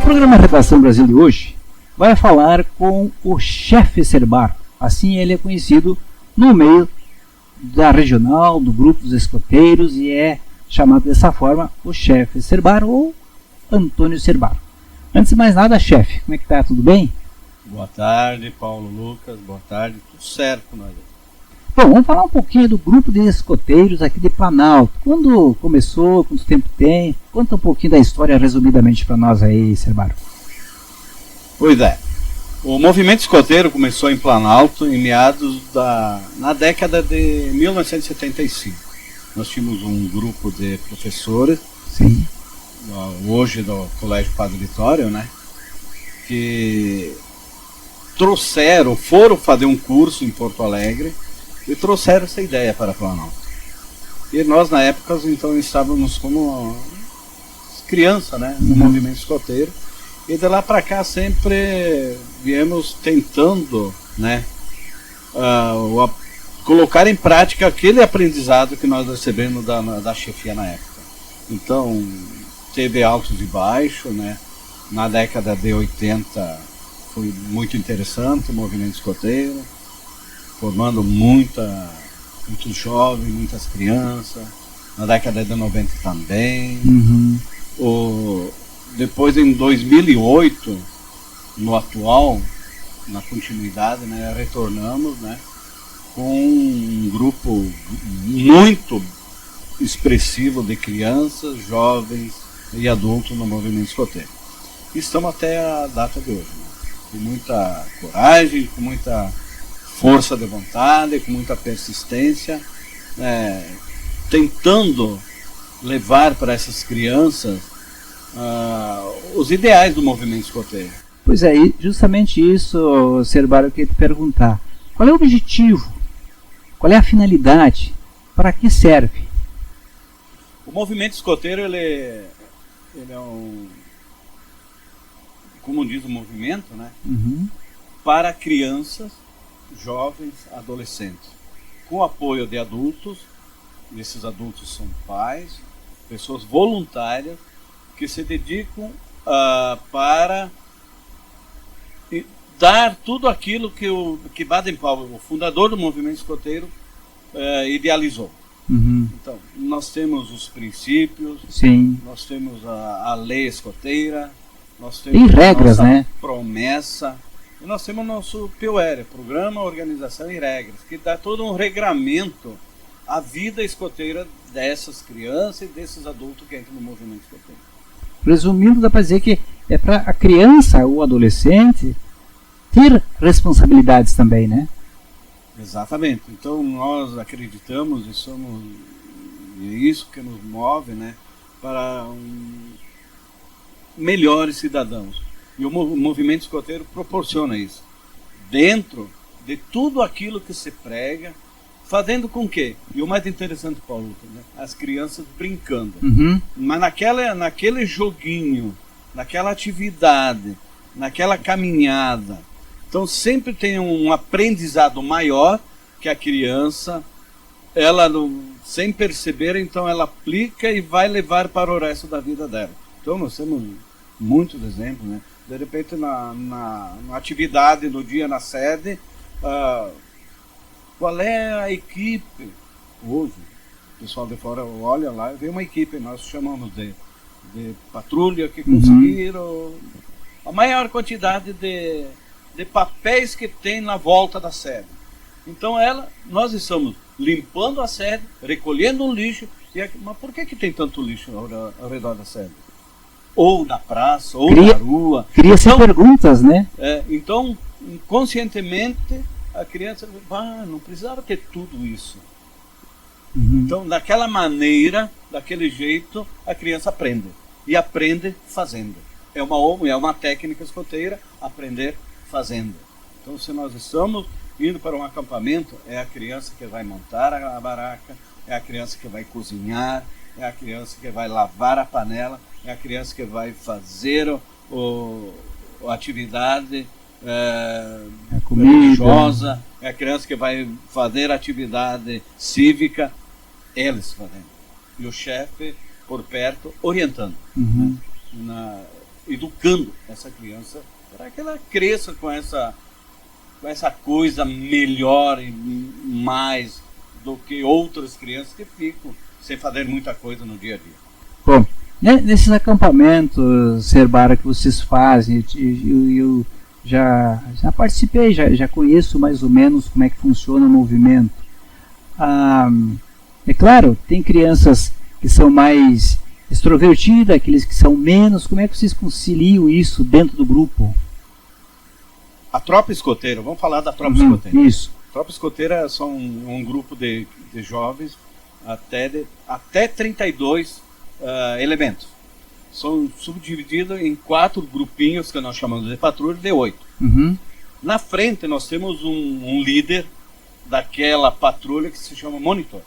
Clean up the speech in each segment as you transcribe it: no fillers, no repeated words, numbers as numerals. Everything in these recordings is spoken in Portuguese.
programa Redação Brasil de hoje vai falar com o chefe Serbar. Assim ele é conhecido no meio da regional, do grupo dos escoteiros, e é chamado dessa forma o chefe Serbar ou Antônio Serbar. Antes de mais nada, chefe, como é que tá? Tudo bem? Boa tarde, Paulo Lucas, boa tarde, tudo certo com nós. Bom, vamos falar um pouquinho do grupo de escoteiros aqui de Planalto. Quando começou, quanto tempo tem? Conta um pouquinho da história resumidamente para nós aí, Serbar. Pois é, o movimento escoteiro começou em Planalto em meados na década de 1975. Nós tínhamos um grupo de professores, sim, hoje do Colégio Padre Vitório, né, que foram fazer um curso em Porto Alegre e trouxeram essa ideia para Planalto. E nós, na época, então, estávamos como criança, né, no movimento escoteiro. E de lá para cá sempre viemos tentando, né, colocar em prática aquele aprendizado que nós recebemos da chefia na época. Então, teve altos e baixos, né? Na década de 80 foi muito interessante o movimento escoteiro, formando muitos jovens, muitas crianças. Na década de 90 também. Depois, em 2008, no atual, na continuidade, né, retornamos, né, com um grupo muito expressivo de crianças, jovens e adultos no movimento escoteiro. Estamos até a data de hoje, né, com muita coragem, com muita força de vontade, com muita persistência, tentando levar para essas crianças os ideais do movimento escoteiro. Pois é, justamente isso, Serbar, eu queria te perguntar. Qual é o objetivo? Qual é a finalidade? Para que serve? O movimento escoteiro, ele é um, como diz o movimento, né? Para crianças, jovens, adolescentes, com apoio de adultos. Esses adultos são pais, pessoas voluntárias que se dedicam para dar tudo aquilo que Baden-Powell, o fundador do movimento escoteiro, idealizou. Então, nós temos os princípios, sim, nós temos a lei escoteira, nós temos regras, a nossa, né, promessa, e nós temos o nosso POR, Programa, Organização e Regras, que dá todo um regramento à vida escoteira dessas crianças e desses adultos que entram no movimento escoteiro. Resumindo, dá para dizer que é para a criança ou adolescente ter responsabilidades também, né? Exatamente. Então nós acreditamos e é isso que nos move, né, para melhores cidadãos. E o movimento escoteiro proporciona isso. Dentro de tudo aquilo que se prega, fazendo com que, e o mais interessante, Paulo, né, as crianças brincando, mas naquele joguinho, naquela atividade, naquela caminhada, então sempre tem um aprendizado maior que a criança, ela sem perceber, então ela aplica e vai levar para o resto da vida dela. Então nós temos muitos exemplos, né? De repente na atividade do dia na sede, qual é a equipe hoje? O pessoal de fora olha lá e vê uma equipe, nós chamamos de patrulha, que conseguiram a maior quantidade de papéis que tem na volta da sede. Então nós estamos limpando a sede, recolhendo o lixo, mas por que tem tanto lixo ao redor da sede? Ou na praça, ou na rua. Cria-se perguntas, né? Então, inconscientemente, a criança não precisava ter tudo isso. Então, daquela maneira, daquele jeito, a criança aprende. E aprende fazendo. É uma técnica escoteira, aprender fazendo. Então, se nós estamos indo para um acampamento, é a criança que vai montar a baraca, é a criança que vai cozinhar, é a criança que vai lavar a panela, é a criança que vai fazer a atividade religiosa, é a criança que vai fazer atividade cívica, eles fazendo. E o chefe por perto orientando. Né? educando essa criança para que ela cresça com essa coisa melhor e mais do que outras crianças que ficam sem fazer muita coisa no dia a dia. Bom, nesses acampamentos, Serbara, que vocês fazem, eu já participei, já conheço mais ou menos como é que funciona o movimento. É claro, tem crianças que são mais extrovertidas, aqueles que são menos. Como é que vocês conciliam isso dentro do grupo? A tropa escoteira, vamos falar da tropa escoteira. Isso. A tropa escoteira são um grupo de jovens até 32 elementos. São subdivididos em 4 grupinhos que nós chamamos de patrulha de 8. Na frente nós temos um líder daquela patrulha que se chama monitor.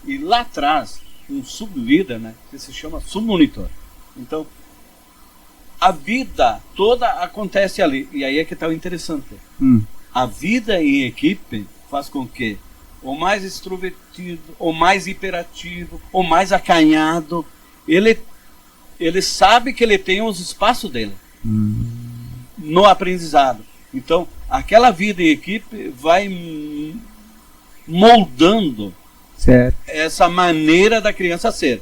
E lá atrás, um sublíder, né, que se chama submonitor. Então, a vida toda acontece ali. E aí é que está o interessante. A vida em equipe faz com que o mais extrovertido, o mais hiperativo, o mais acanhado, ele sabe que ele tem os espaços dele no aprendizado. Então, aquela vida em equipe vai moldando essa maneira da criança ser.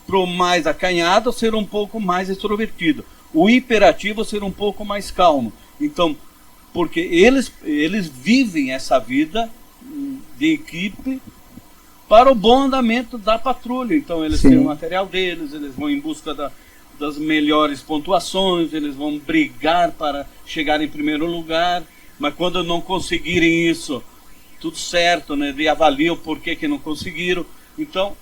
Para o mais acanhado, ser um pouco mais extrovertido. O hiperativo, ser um pouco mais calmo. Então, porque eles vivem essa vida de equipe para o bom andamento da patrulha. Então, eles têm o material deles, eles vão em busca das melhores pontuações, eles vão brigar para chegar em primeiro lugar, mas quando não conseguirem isso, tudo certo, né? E avaliam por que não conseguiram. Então,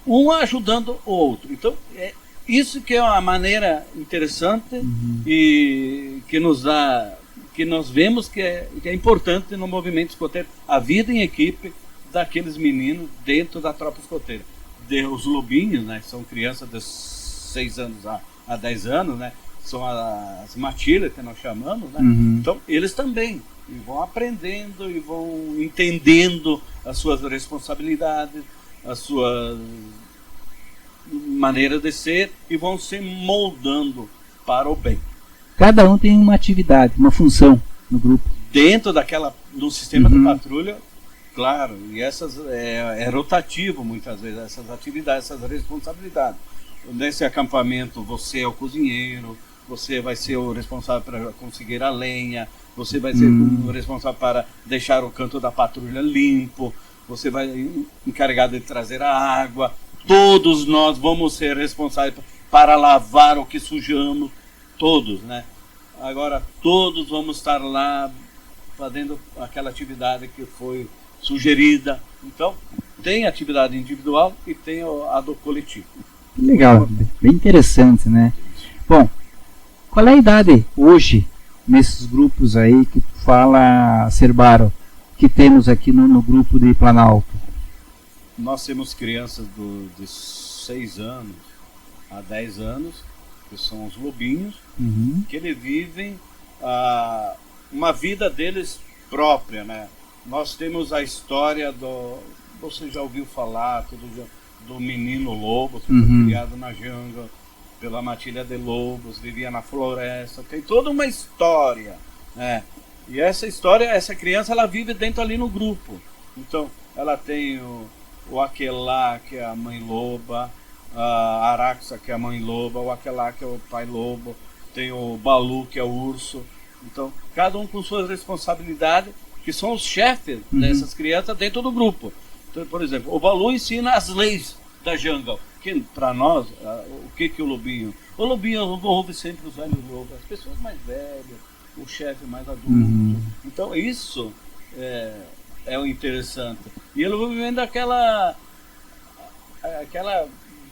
um ajudando o outro. Então, é isso que é uma maneira interessante e que nós vemos que é importante no movimento escoteiro, a vida em equipe daqueles meninos dentro da tropa escoteira. Os lobinhos, né? São crianças de 6 anos a 10 anos, né? São as matilhas que nós chamamos, né? Então, eles também vão aprendendo e vão entendendo as suas responsabilidades, as suas maneiras de ser e vão se moldando para o bem. Cada um tem uma atividade, uma função no grupo. Dentro do sistema de patrulha, claro, e essas é rotativo muitas vezes, essas atividades, essas responsabilidades. Nesse acampamento você é o cozinheiro, você vai ser o responsável para conseguir a lenha, você vai ser o responsável para deixar o canto da patrulha limpo, você vai encarregado de trazer a água. Todos nós vamos ser responsáveis para lavar o que sujamos, todos, né? Agora todos vamos estar lá fazendo aquela atividade que foi sugerida. Então, tem atividade individual e tem a do coletivo. Legal, bem interessante, né? Bom, qual é a idade hoje nesses grupos aí que tu fala, Serbaro, que temos aqui no grupo de Planalto? Nós temos crianças de 6 anos a 10 anos, que são os lobinhos, que eles vivem uma vida deles própria, né? Nós temos a história você já ouviu falar do menino lobo, que foi criado na janga pela matilha de lobos, vivia na floresta, tem toda uma história, né? E essa história, essa criança, ela vive dentro ali no grupo. Então, ela tem o Aquelá, que é a mãe loba, a Araxa, que é a mãe loba, o Aquelá, que é o pai lobo, tem o Balu, que é o urso. Então, cada um com suas responsabilidades, que são os chefes dessas crianças dentro do grupo. Então, por exemplo, o Balu ensina as leis da jungle, que para nós, o que o lobinho? O lobinho ouve sempre os velhos lobos, as pessoas mais velhas, o chefe mais adulto. Então, isso é o interessante. E ele vai vivendo aquela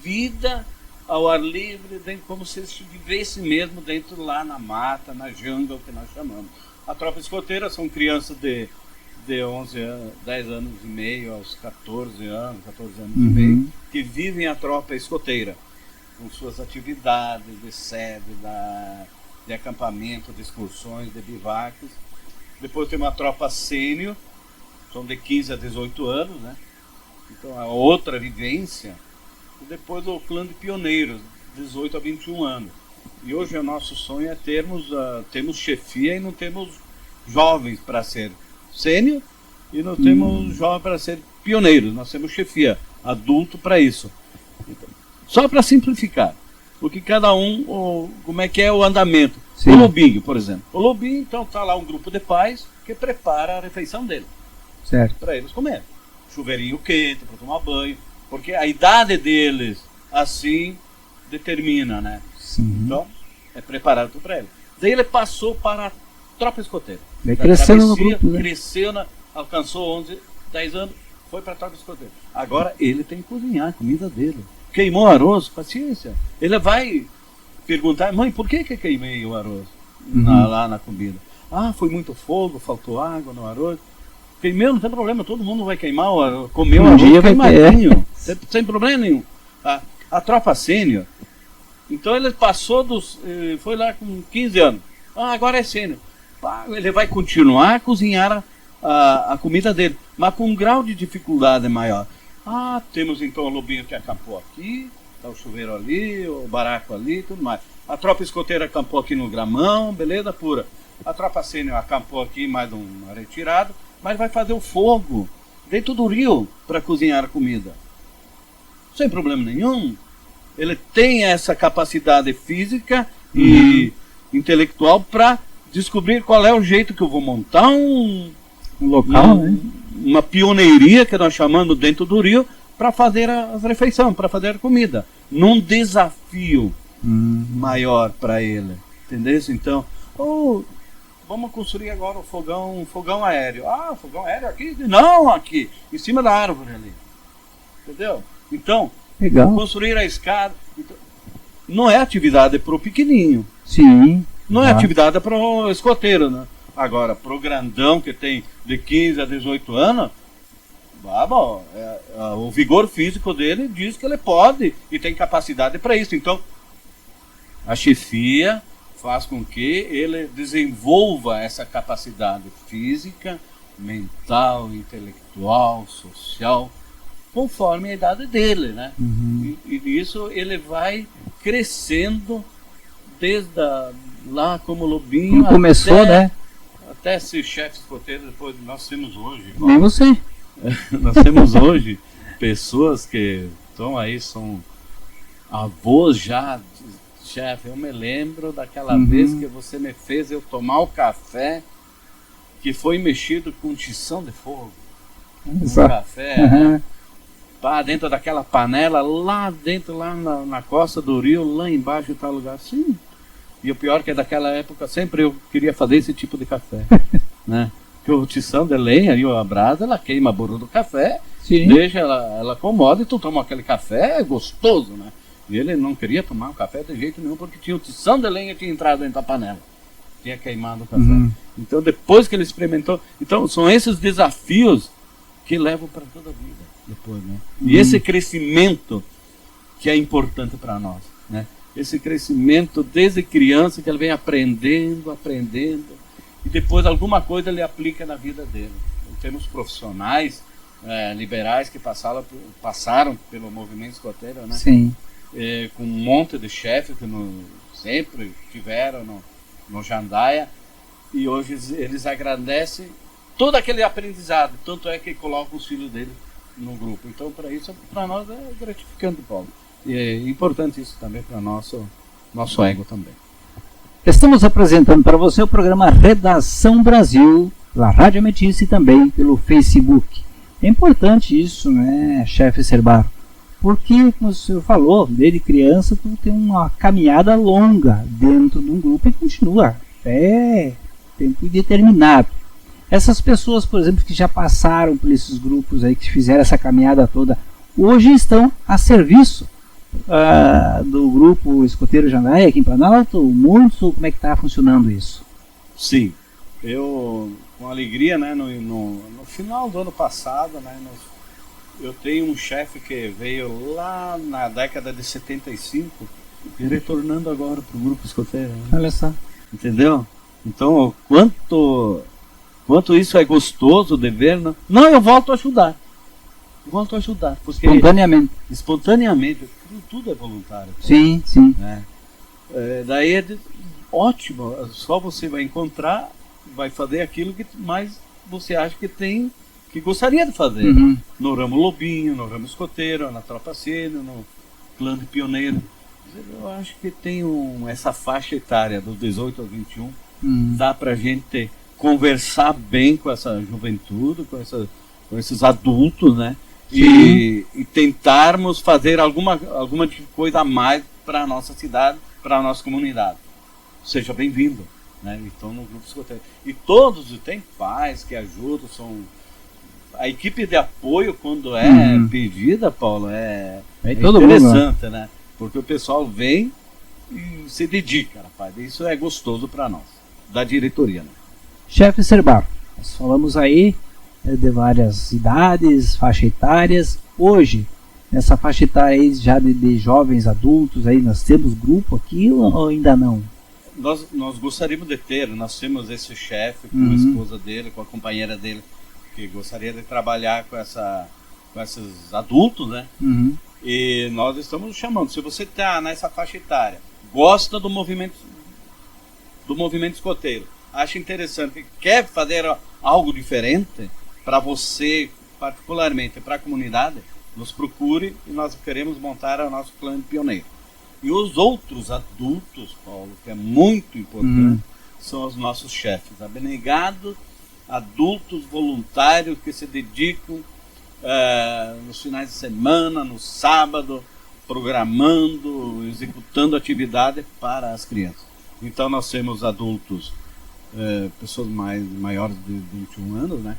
vida ao ar livre, como se eles vivessem mesmo dentro lá na mata, na jungle, que nós chamamos. A tropa escoteira são crianças de 11 anos, 10 anos e meio aos 14 anos e meio, que vivem a tropa escoteira, com suas atividades de sede, de acampamento, de excursões, de bivaques. Depois tem uma tropa sênior, são de 15 a 18 anos, né? Então, a outra vivência. E depois o clã de pioneiros, 18 a 21 anos. E hoje o nosso sonho é termos chefia e não temos jovens para ser sênior e não temos jovens para ser pioneiros. Nós temos chefia, adulto para isso. Então, só para simplificar, porque cada um, como é que é o andamento. Sim. O lobinho, por exemplo. O lobinho, então, está lá um grupo de pais que prepara a refeição dele. Certo. Para eles comerem. Chuveirinho quente, para tomar banho. Porque a idade deles, assim, determina, né? Sim. Então, é preparado tudo para ele. Daí ele passou para a tropa escoteira. Daí cresceu no grupo, né? Cresceu, alcançou 11, 10 anos, foi para a tropa escoteira. Agora ele tem que cozinhar a comida dele. Queimou o arroz, paciência. Ele vai perguntar, mãe, por que queimei o arroz lá na comida? Ah, foi muito fogo, faltou água no arroz. Queimei, não tem problema, todo mundo vai queimar o arroz. Comeu o arroz queimadinho, sem problema nenhum. A tropa sênior, então ele passou foi lá com 15 anos. Ah, agora é sênior. Ele vai continuar a cozinhar a comida dele, mas com um grau de dificuldade maior. Ah, temos então o lobinho que acampou aqui, tá o chuveiro ali, o baraco ali, tudo mais. A tropa escoteira acampou aqui no gramão, beleza pura. A tropa sênior acampou aqui, mais uma retirada, mas vai fazer o fogo dentro do rio para cozinhar a comida. Sem problema nenhum. Ele tem essa capacidade física e intelectual para descobrir qual é o jeito que eu vou montar um local, né? Uma pioneiria que nós chamamos dentro do rio para fazer as refeições, para fazer a comida. Num desafio maior para ele. Entendeu? Então, vamos construir agora um fogão aéreo. Ah, fogão aéreo aqui? Não, aqui, em cima da árvore ali. Entendeu? Então, legal. Construir a escada. Então, não é atividade para o pequenininho. Sim. Não é atividade para o escoteiro, né? Agora, para o grandão que tem de 15 a 18 anos, o vigor físico dele diz que ele pode e tem capacidade para isso. Então, a chefia faz com que ele desenvolva essa capacidade física, mental, intelectual, social, conforme a idade dele, né? E nisso ele vai crescendo desde lá como lobinho. Como começou, né? Até ser chefe escoteiro, depois nós temos hoje. Nem você. Nós temos hoje pessoas que estão aí, são avós já, chefe. Eu me lembro daquela vez que você me fez eu tomar o café que foi mexido com tição de fogo. Um café, dentro daquela panela, lá dentro, lá na costa do rio, lá embaixo em tal lugar. Sim. E o pior é que daquela época sempre eu queria fazer esse tipo de café, né? Porque o tição de lenha e a brasa, ela queima a borra do café, deixa ela acomoda e tu toma aquele café gostoso, né? E ele não queria tomar o café de jeito nenhum porque tinha o tição de lenha que tinha entrado dentro da panela, tinha queimado o café. Então depois que ele experimentou, então são esses desafios que levam para toda a vida depois, né? E esse crescimento que é importante para nós, né? Esse crescimento desde criança que ele vem aprendendo, e depois alguma coisa ele aplica na vida dele. Temos profissionais liberais que passaram pelo movimento escoteiro, né? Sim. Com um monte de chefes que sempre tiveram no Jandaia, e hoje eles agradecem todo aquele aprendizado, tanto é que colocam os filhos dele no grupo. Então, para nós é gratificante, Paulo. E é importante isso também para nosso ego também. Estamos apresentando para você o programa Redação Brasil, pela Rádio Ametista e também pelo Facebook. É importante isso, né, chefe Cerbaro? Porque, como o senhor falou, desde criança tu tem uma caminhada longa dentro de um grupo e continua até tempo indeterminado. Essas pessoas, por exemplo, que já passaram por esses grupos aí, que fizeram essa caminhada toda, hoje estão a serviço do grupo Escoteiro Jandaia aqui em Planalto, muito, como é que está funcionando isso? Sim, eu com alegria, né, no final do ano passado, né, eu tenho um chefe que veio lá na década de 75 e retornando agora para o grupo escoteiro. Né? Olha só. Entendeu? Então, quanto isso é gostoso de ver, não, eu volto a ajudar. Porque espontaneamente, tudo é voluntário. Sim. Né? Daí ótimo, só você vai encontrar, vai fazer aquilo que mais você acha que gostaria de fazer. Uhum. No ramo lobinho, no ramo escoteiro, na tropa sênior, no clã de pioneiro. Eu acho que tem essa faixa etária dos 18 aos 21, dá pra gente conversar bem com essa juventude, com esses adultos, né? E tentarmos fazer alguma coisa a mais para a nossa cidade, para a nossa comunidade. Seja bem-vindo, né? Então, no grupo escoteiro. E todos têm pais que ajudam, a equipe de apoio, quando é pedida, Paulo, é todo interessante, mundo, né? Porque o pessoal vem e se dedica, rapaz. Isso é gostoso para nós, da diretoria, né? Chefe Serbar, nós falamos aí de várias idades, faixa etárias. Hoje, nessa faixa etária aí já de jovens adultos, aí nós temos grupo aqui ou ainda não? Nós gostaríamos de ter, nós temos esse chefe com a esposa dele, com a companheira dele, que gostaria de trabalhar com esses adultos, né? E nós estamos chamando. Se você está nessa faixa etária, gosta do movimento escoteiro, acha interessante, quer fazer algo diferente para você, particularmente para a comunidade, nos procure e nós queremos montar o nosso clã de pioneiro. E os outros adultos, Paulo, que é muito importante, são os nossos chefes, abnegados, adultos voluntários que se dedicam nos finais de semana, no sábado, programando, executando atividade para as crianças. Então nós temos adultos, pessoas maiores de 21 anos, né?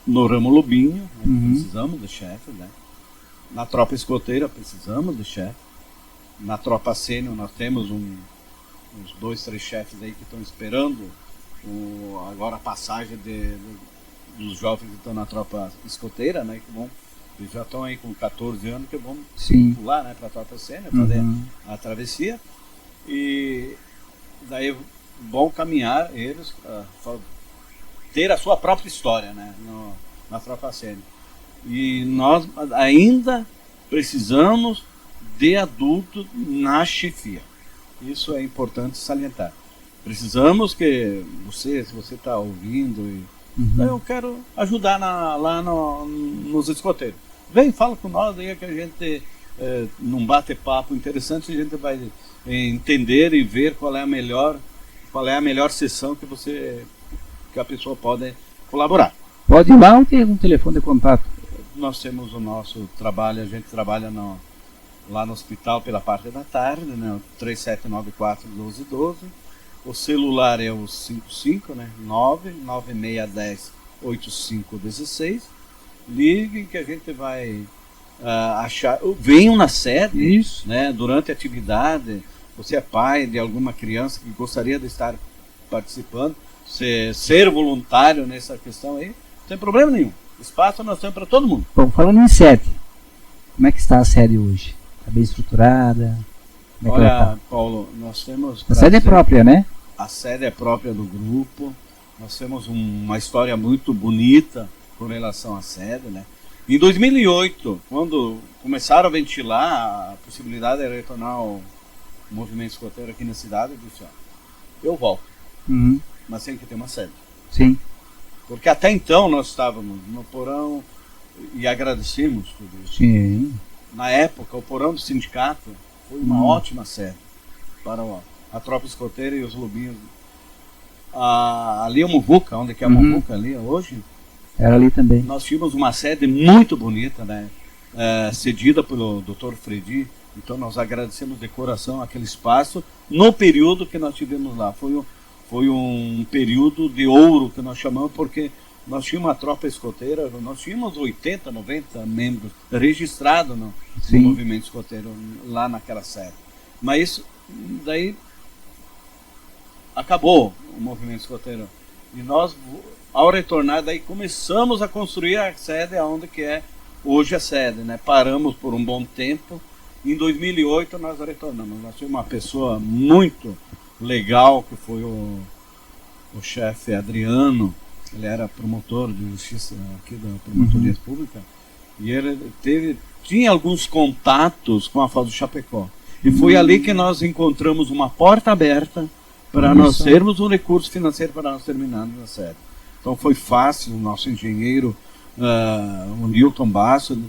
No ramo lobinho, precisamos de chefes, né? Na tropa escoteira precisamos de chefe. Na tropa sênior nós temos uns 2, 3 chefes aí que estão esperando agora a passagem dos jovens que estão na tropa escoteira, né? Que já estão aí com 14 anos, que vão pular, né, para a tropa sênior, fazer a travessia. E daí vão caminhar eles ter a sua própria história, né, na tropa sênior. E nós ainda precisamos de adultos na chefia. Isso é importante salientar. Precisamos que se você está ouvindo, eu quero ajudar lá nos escoteiros. Vem, fala com nós aí que a gente, num bate-papo interessante, a gente vai entender e ver qual é a melhor sessão que a pessoa pode colaborar. Pode ir lá ou tem algum telefone de contato? Nós temos o nosso trabalho, a gente trabalha lá no hospital pela parte da tarde, né, 3794-1212. O celular é o 55, né, 99610-8516. Liguem que a gente vai achar. Venham na sede. Isso. Né, durante a atividade. Você é pai de alguma criança que gostaria de estar participando, ser voluntário nessa questão aí, não tem problema nenhum. Espaço nós temos para todo mundo. Bom, falando em sede, como é que está a sede hoje? Está bem estruturada? Olha, Paulo, nós temos... A sede é própria, né? A sede é própria do grupo. Nós temos uma história muito bonita com relação à sede, né? Em 2008, quando começaram a ventilar a possibilidade de retornar o movimento escoteiro aqui na cidade, eu disse, eu volto, mas tem que ter uma sede. Sim. Porque até então nós estávamos no porão e agradecemos tudo isso. Sim. Na época, o porão do sindicato foi uma ótima sede para a tropa escoteira e os lobinhos. Ali a Muvuca, onde que é a Muvuca ali hoje, era ali também. Nós tínhamos uma sede muito bonita, né? Cedida pelo Dr. Fredi. Então nós agradecemos de coração aquele espaço no período que nós tivemos lá. Foi um período de ouro que nós chamamos, porque nós tínhamos uma tropa escoteira, nós tínhamos 80, 90 membros registrados no movimento escoteiro lá naquela sede. Mas isso, daí acabou o movimento escoteiro. E nós, ao retornar, daí começamos a construir a sede onde que é hoje a sede, né? Paramos por um bom tempo. Em 2008 nós retornamos. Nós tínhamos uma pessoa muito legal, que foi o chefe Adriano. Ele era promotor de justiça aqui da Promotoria Pública. E ele tinha alguns contatos com a Foz do Chapecó. E foi ali que nós encontramos uma porta aberta para nós termos um recurso financeiro para nós terminarmos a sede. Então foi fácil, o nosso engenheiro, o Newton Basso,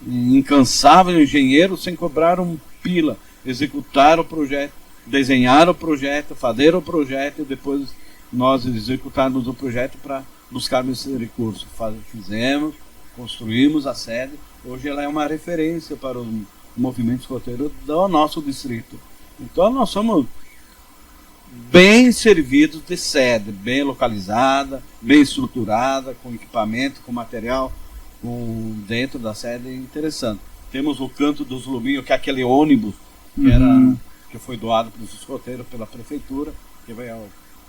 incansável engenheiro, sem cobrar um pila, executar o projeto, desenhar o projeto, fazer o projeto e depois nós executarmos o projeto para buscarmos esse recurso. Fizemos, construímos a sede. Hoje ela é uma referência para o movimento escoteiro do nosso distrito. Então nós somos bem servidos de sede, bem localizada, bem estruturada, com equipamento, com material, dentro da sede interessante. Temos o Canto dos Lobinhos, que é aquele ônibus que foi doado para os escoteiros pela prefeitura, que vai ao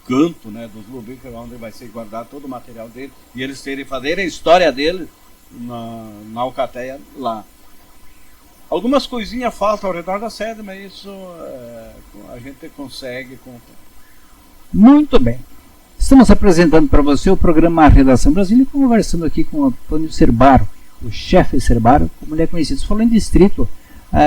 canto, né, dos Lobinhos, que é onde vai ser guardado todo o material dele, e eles fazerem a história dele na Alcateia lá. Algumas coisinhas faltam ao redor da sede, mas isso a gente consegue comprar. Muito bem. Estamos apresentando para você o programa Redação Brasília e conversando aqui com o Antônio Cerbaro, o chefe Cerbaro, como ele é conhecido. Você falou em distrito.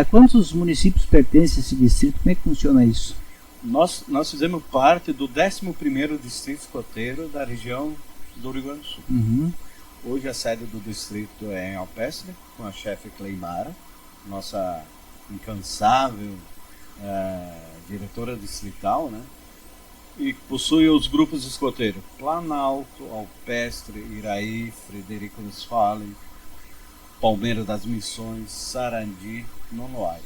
Quantos municípios pertencem a esse distrito? Como é que funciona isso? Nós fizemos parte do 11º Distrito Escoteiro da região do Rio Grande do Sul. Hoje a sede do distrito é em Alpestre, com a chefe Cleimara, nossa incansável diretora distrital, né? E possui os grupos escoteiros Planalto, Alpestre, Iraí, Frederico Westphalen, Palmeira das Missões, Sarandi, Nonoai.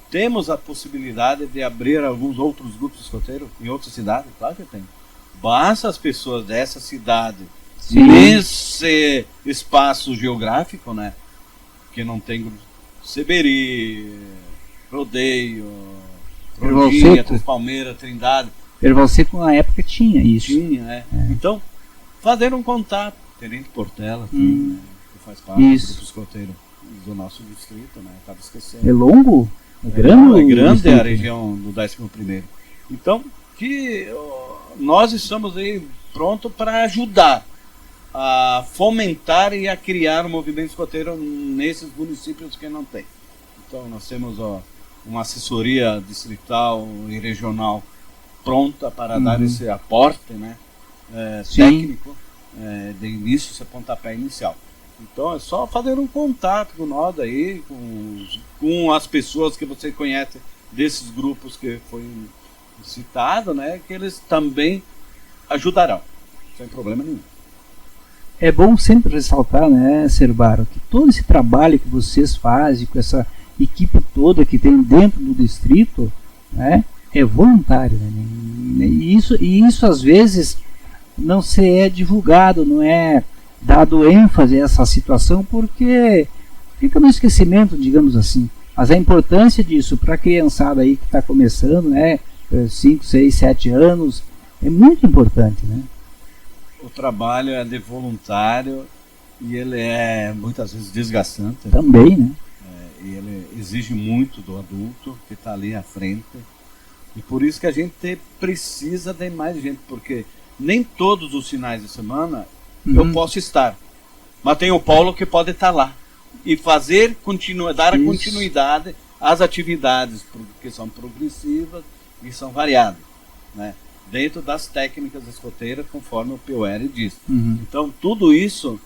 Temos a possibilidade de abrir alguns outros grupos escoteiros em outras cidades? Claro que tem. Basta as pessoas dessa cidade, nesse espaço geográfico, né, que não tem grupo, Seberi, Rodeio, Rodinha, Três Palmeiras, Trindade. Ervalseco na época tinha isso. Tinha, Então, fazer um contato. Tenente Portela, que faz parte do grupo escoteiro do nosso distrito, né? Estava esquecendo. É longo? É grande? É grande a região do 11º. Então, nós estamos aí prontos para ajudar a fomentar e a criar um movimento escoteiro nesses municípios que não tem. Então, nós temos uma assessoria distrital e regional pronta para dar esse aporte, né, técnico, de início, esse pontapé inicial. Então é só fazer um contato com nós aí, com as pessoas que você conhece desses grupos que foi citado, né, que eles também ajudarão, sem problema nenhum. É bom sempre ressaltar, né, Cerbaro, que todo esse trabalho que vocês fazem com essa equipe toda que tem dentro do distrito, né, é voluntário, né? E isso às vezes não se é divulgado, não é dado ênfase a essa situação, porque fica no esquecimento, digamos assim. Mas a importância disso para a criançada aí que está começando, né, 5, 6, 7 anos, é muito importante, né? O trabalho é de voluntário e ele é muitas vezes desgastante. Também, né? E ele exige muito do adulto que está ali à frente. E por isso que a gente precisa de mais gente, porque nem todos os finais de semana eu posso estar. Mas tem o Paulo que pode estar lá e dar a continuidade às atividades, que são progressivas e são variadas, né? Dentro das técnicas escoteiras, conforme o POR diz. Então, tudo isso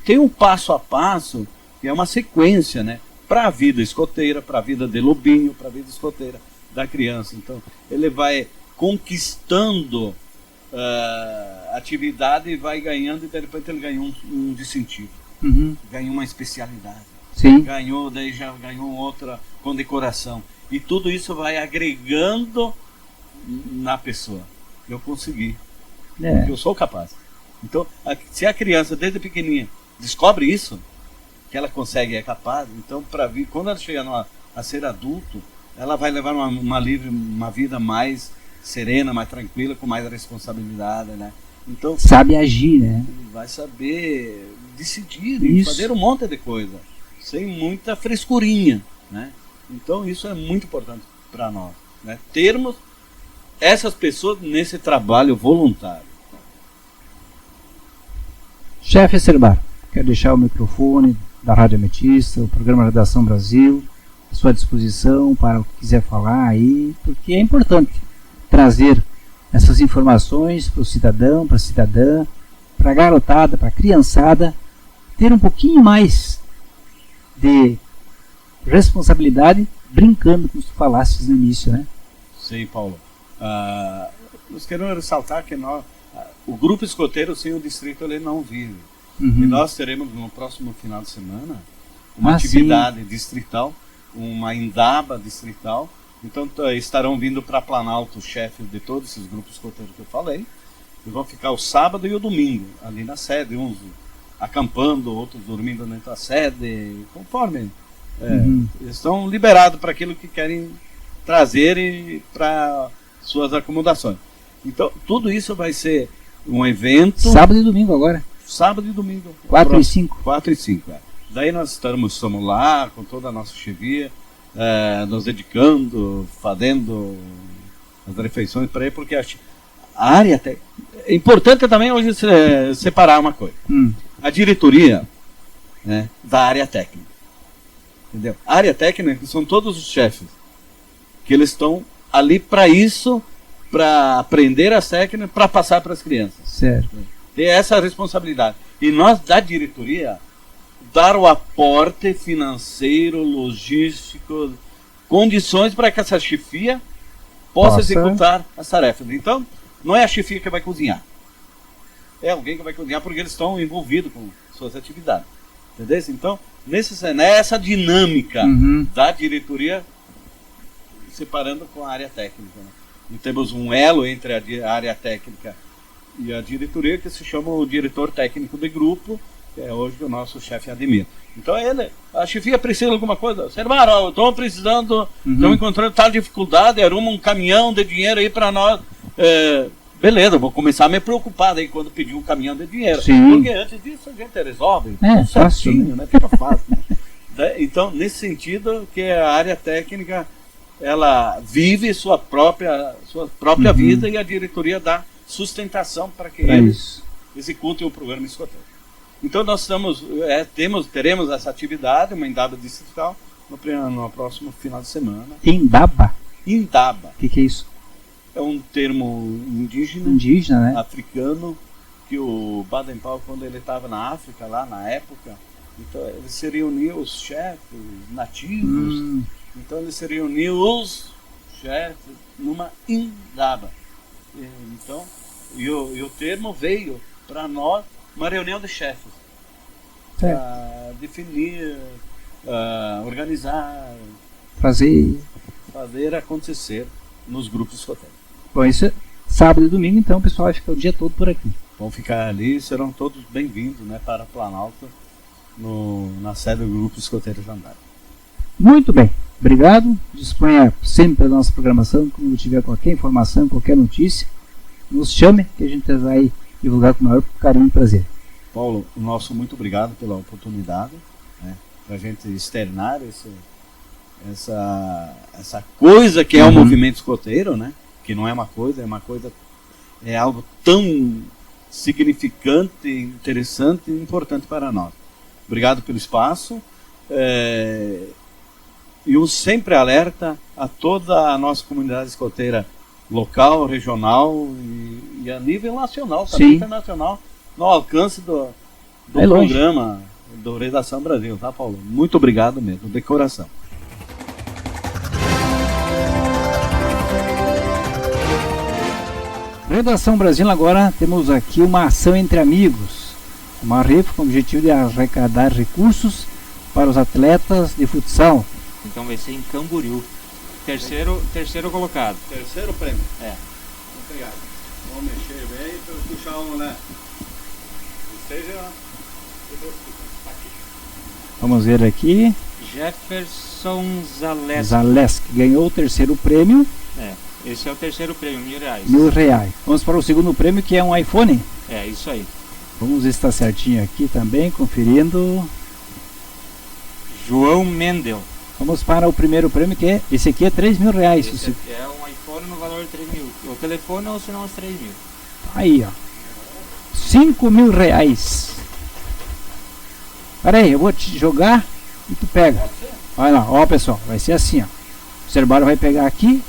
tem um passo a passo, que é uma sequência, né? Para a vida escoteira, para a vida de lobinho, para a vida escoteira da criança. Então, ele vai conquistando atividade e vai ganhando, e de repente ele ganhou um distintivo, ganhou uma especialidade, daí já ganhou outra condecoração, e tudo isso vai agregando na pessoa. Eu consegui, eu sou capaz. Então, se a criança desde pequenininha descobre isso, que ela consegue, é capaz, então quando ela chegar a ser adulto, ela vai levar uma vida mais serena, mais tranquila, com mais responsabilidade, né? Então, sabe agir, né? Vai saber decidir e fazer um monte de coisa, sem muita frescurinha, né? Então isso é muito importante para nós, né? Termos essas pessoas nesse trabalho voluntário. Chefe Cerbaro, quero deixar o microfone da Rádio Ametista, o programa Redação Brasil, à sua disposição para o que quiser falar aí, porque é importante trazer essas informações para o cidadão, para a cidadã, para a garotada, para a criançada, ter um pouquinho mais de responsabilidade, brincando, como tu falasses no início, né? Sim, Paulo. Nós queremos ressaltar que o grupo escoteiro sem o distrito ele não vive. E nós teremos no próximo final de semana uma atividade distrital, uma indaba distrital. Então estarão vindo para Planalto os chefes de todos esses grupos escoteiros que eu falei. E vão ficar o sábado e o domingo ali na sede, uns acampando, outros dormindo dentro da sede, conforme. Eles estão liberados para aquilo que querem trazer para suas acomodações. Então, tudo isso vai ser um evento... Sábado e domingo agora. Sábado e domingo. 4 e 5. 4 e 5, Daí nós estamos lá, com toda a nossa chefia, nos dedicando, fazendo as refeições para ele, porque a área... É importante também hoje separar uma coisa. A diretoria, né, da área técnica. Entendeu? A área técnica são todos os chefes que eles estão ali para isso, para aprender as técnicas, para passar para as crianças. Certo. Ter essa responsabilidade. E nós, da diretoria, dar o aporte financeiro, logístico, condições para que essa chefia possa executar as tarefas. Então, não é a chefia que vai cozinhar. É alguém que vai cozinhar porque eles estão envolvidos com suas atividades. Entendeu? Então, nessa dinâmica da diretoria, separando com a área técnica. Né? E temos um elo entre a área técnica e a diretoria, que se chama o diretor técnico do grupo, que é hoje o nosso chefe Ademir. Então a chefia precisa de alguma coisa. Sermar, estou precisando, estamos encontrando tal dificuldade, arruma um caminhão de dinheiro aí para nós. Beleza, vou começar a me preocupar aí quando pedir um caminhão de dinheiro. Sim. Porque antes disso a gente resolve. Fácil, né? Fica fácil. Né? Então, nesse sentido, que a área técnica ela vive sua própria vida e a diretoria dá sustentação para que eles executem o programa escoteiro. Então nós teremos essa atividade, uma indaba distrital, no próximo final de semana. Indaba? Indaba. O que é isso? É um termo indígena, né? Africano, que o Baden-Powell, quando ele estava na África, lá na época, então ele se reuniu os chefes nativos, então ele se reuniu os chefes numa indaba. Então, e o termo veio para nós, uma reunião de chefes, para definir, organizar, fazer acontecer nos grupos escoteiros. Bom, isso é sábado e domingo, então o pessoal vai ficar o dia todo por aqui. Vão ficar ali, serão todos bem-vindos, né, para Planalto, na sede do Grupo Escoteiro Jandaia. Muito bem, obrigado. Disponha sempre da nossa programação, quando tiver qualquer informação, qualquer notícia, nos chame, que a gente vai divulgar com o maior carinho e prazer. Paulo, nosso muito obrigado pela oportunidade, né, para a gente externar essa coisa que é o movimento escoteiro, né? Que não é uma coisa, é algo tão significante, interessante e importante para nós. Obrigado pelo espaço. E um sempre alerta a toda a nossa comunidade escoteira local, regional e a nível nacional, também internacional, no alcance do programa do Redação Brasil, tá, Paulo? Muito obrigado mesmo, de coração. Redação Brasil, agora temos aqui uma ação entre amigos, uma rifa com o objetivo de arrecadar recursos para os atletas de futsal. Então vai ser em Camboriú. Terceiro colocado. Terceiro prêmio. Obrigado. Vamos mexer bem para puxar um, né? Vamos ver aqui. Jefferson Zaleski. Zaleski ganhou o terceiro prêmio. Esse é o terceiro prêmio, R$1.000. R$1.000. Vamos para o segundo prêmio, que é um iPhone. Isso aí. Vamos ver se está certinho aqui também, conferindo. João Mendel. Vamos para o primeiro prêmio, que é esse aqui é R$3.000. Esse aqui é um iPhone no valor de R$3.000. O telefone ou se não os R$3.000. Aí, ó. R$5.000. Pera aí, eu vou te jogar e tu pega. Vai lá, ó pessoal, vai ser assim, ó. O Serbaro vai pegar aqui.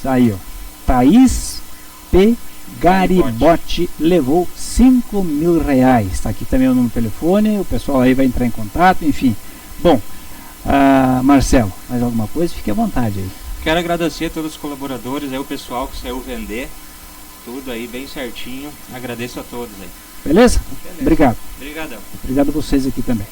Saiu. Thaís P. Garibotti levou 5 mil reais. Está aqui também o número do telefone. O pessoal aí vai entrar em contato, enfim. Bom, Marcelo, mais alguma coisa? Fique à vontade aí. Quero agradecer a todos os colaboradores, aí o pessoal que saiu vender tudo aí bem certinho. Agradeço a todos aí. Beleza? Beleza. Obrigado. Obrigadão. Obrigado a vocês aqui também.